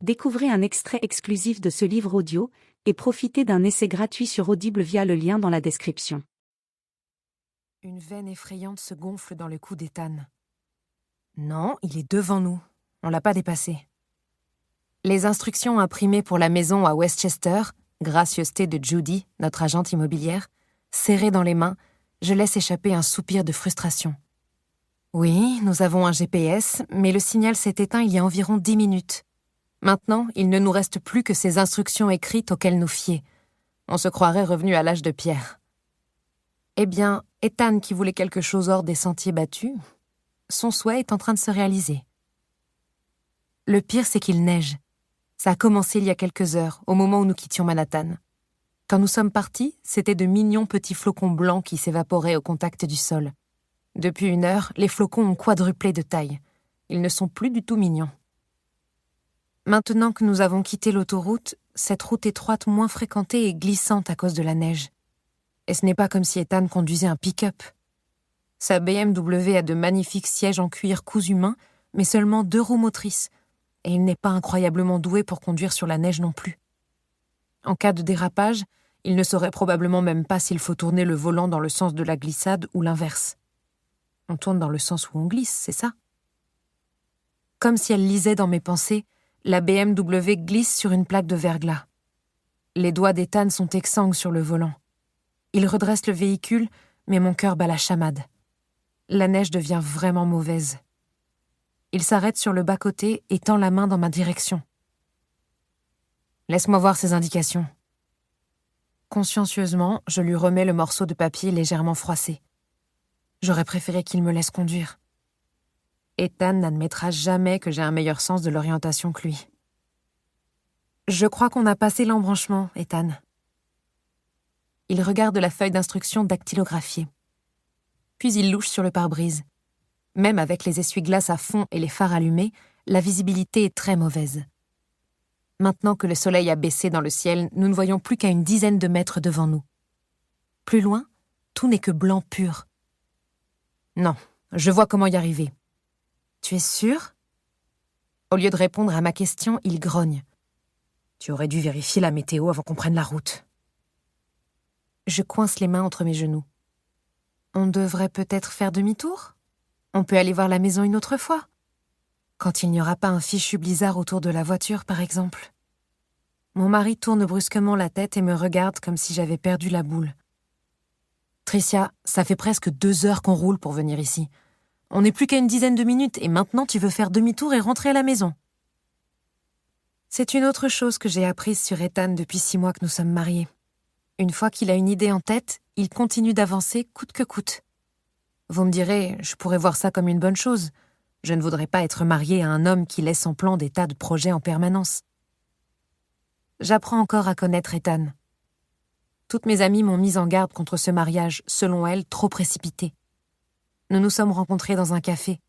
Découvrez un extrait exclusif de ce livre audio et profitez d'un essai gratuit sur Audible via le lien dans la description. Une veine effrayante se gonfle dans le cou d'Ethan. Non, il est devant nous. On l'a pas dépassé. Les instructions imprimées pour la maison à Westchester, gracieuseté de Judy, notre agente immobilière, serrées dans les mains, je laisse échapper un soupir de frustration. Oui, nous avons un GPS, mais le signal s'est éteint il y a environ 10 minutes. Maintenant, il ne nous reste plus que ces instructions écrites auxquelles nous fier. On se croirait revenu à l'âge de pierre. Eh bien, Ethan qui voulait quelque chose hors des sentiers battus, son souhait est en train de se réaliser. Le pire, c'est qu'il neige. Ça a commencé il y a quelques heures, au moment où nous quittions Manhattan. Quand nous sommes partis, c'étaient de mignons petits flocons blancs qui s'évaporaient au contact du sol. Depuis 1 heure, les flocons ont quadruplé de taille. Ils ne sont plus du tout mignons. Maintenant que nous avons quitté l'autoroute, cette route étroite moins fréquentée est glissante à cause de la neige. Et ce n'est pas comme si Ethan conduisait un pick-up. Sa BMW a de magnifiques sièges en cuir cousu main, mais seulement 2 roues motrices, et il n'est pas incroyablement doué pour conduire sur la neige non plus. En cas de dérapage, il ne saurait probablement même pas s'il faut tourner le volant dans le sens de la glissade ou l'inverse. On tourne dans le sens où on glisse, c'est ça? Comme si elle lisait dans mes pensées, la BMW glisse sur une plaque de verglas. Les doigts d'Ethan sont exsangues sur le volant. Il redresse le véhicule, mais mon cœur bat la chamade. La neige devient vraiment mauvaise. Il s'arrête sur le bas-côté et tend la main dans ma direction. Laisse-moi voir ces indications. Consciencieusement, je lui remets le morceau de papier légèrement froissé. J'aurais préféré qu'il me laisse conduire. Ethan n'admettra jamais que j'ai un meilleur sens de l'orientation que lui. Je crois qu'on a passé l'embranchement, Ethan. Il regarde la feuille d'instruction dactylographiée. Puis il louche sur le pare-brise. Même avec les essuie-glaces à fond et les phares allumés, la visibilité est très mauvaise. Maintenant que le soleil a baissé dans le ciel, nous ne voyons plus qu'à une dizaine de mètres devant nous. Plus loin, tout n'est que blanc pur. Non, je vois comment y arriver. Tu es sûr? Au lieu de répondre à ma question, il grogne. Tu aurais dû vérifier la météo avant qu'on prenne la route. Je coince les mains entre mes genoux. On devrait peut-être faire demi-tour? On peut aller voir la maison une autre fois. Quand il n'y aura pas un fichu blizzard autour de la voiture, par exemple. Mon mari tourne brusquement la tête et me regarde comme si j'avais perdu la boule. Tricia, ça fait presque 2 heures qu'on roule pour venir ici. On n'est plus qu'à une dizaine de minutes et maintenant tu veux faire demi-tour et rentrer à la maison. C'est une autre chose que j'ai apprise sur Ethan depuis 6 mois que nous sommes mariés. Une fois qu'il a une idée en tête, il continue d'avancer coûte que coûte. Vous me direz, je pourrais voir ça comme une bonne chose. Je ne voudrais pas être mariée à un homme qui laisse en plan des tas de projets en permanence. J'apprends encore à connaître Ethan. Toutes mes amies m'ont mise en garde contre ce mariage, selon elles, trop précipité. Nous nous sommes rencontrés dans un café.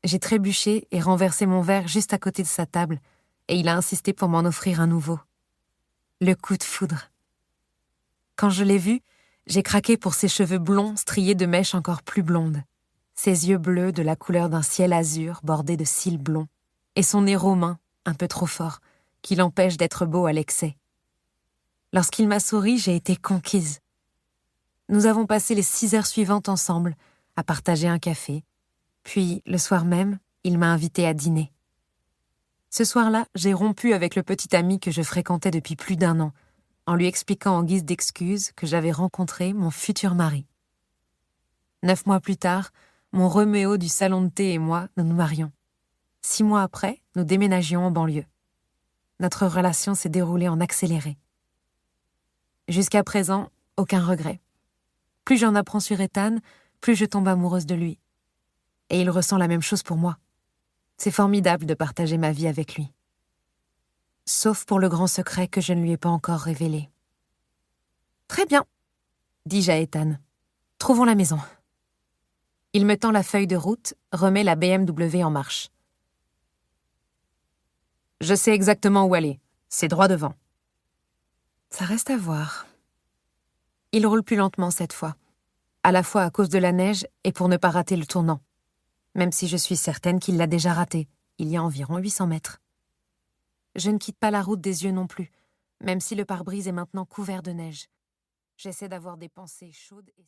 J'ai trébuché et renversé mon verre juste à côté de sa table, et il a insisté pour m'en offrir un nouveau. Le coup de foudre. Quand je l'ai vu, j'ai craqué pour ses cheveux blonds striés de mèches encore plus blondes, ses yeux bleus de la couleur d'un ciel azur bordé de cils blonds, et son nez romain, un peu trop fort, qui l'empêche d'être beau à l'excès. Lorsqu'il m'a souri, j'ai été conquise. Nous avons passé les 6 heures suivantes ensemble, à partager un café. Puis, le soir même, il m'a invitée à dîner. Ce soir-là, j'ai rompu avec le petit ami que je fréquentais depuis plus d'1 an, en lui expliquant en guise d'excuse que j'avais rencontré mon futur mari. 9 mois plus tard, mon Roméo du salon de thé et moi, nous nous marions. 6 mois après, nous déménagions en banlieue. Notre relation s'est déroulée en accéléré. Jusqu'à présent, aucun regret. Plus j'en apprends sur Ethan, plus je tombe amoureuse de lui. Et il ressent la même chose pour moi. C'est formidable de partager ma vie avec lui. Sauf pour le grand secret que je ne lui ai pas encore révélé. « Très bien, » dis-je à Ethan. « Trouvons la maison. » Il me tend la feuille de route, remet la BMW en marche. « Je sais exactement où aller. C'est droit devant. » Ça reste à voir. Il roule plus lentement cette fois, à la fois à cause de la neige et pour ne pas rater le tournant, même si je suis certaine qu'il l'a déjà raté, il y a environ 800 mètres. Je ne quitte pas la route des yeux non plus, même si le pare-brise est maintenant couvert de neige. J'essaie d'avoir des pensées chaudes et...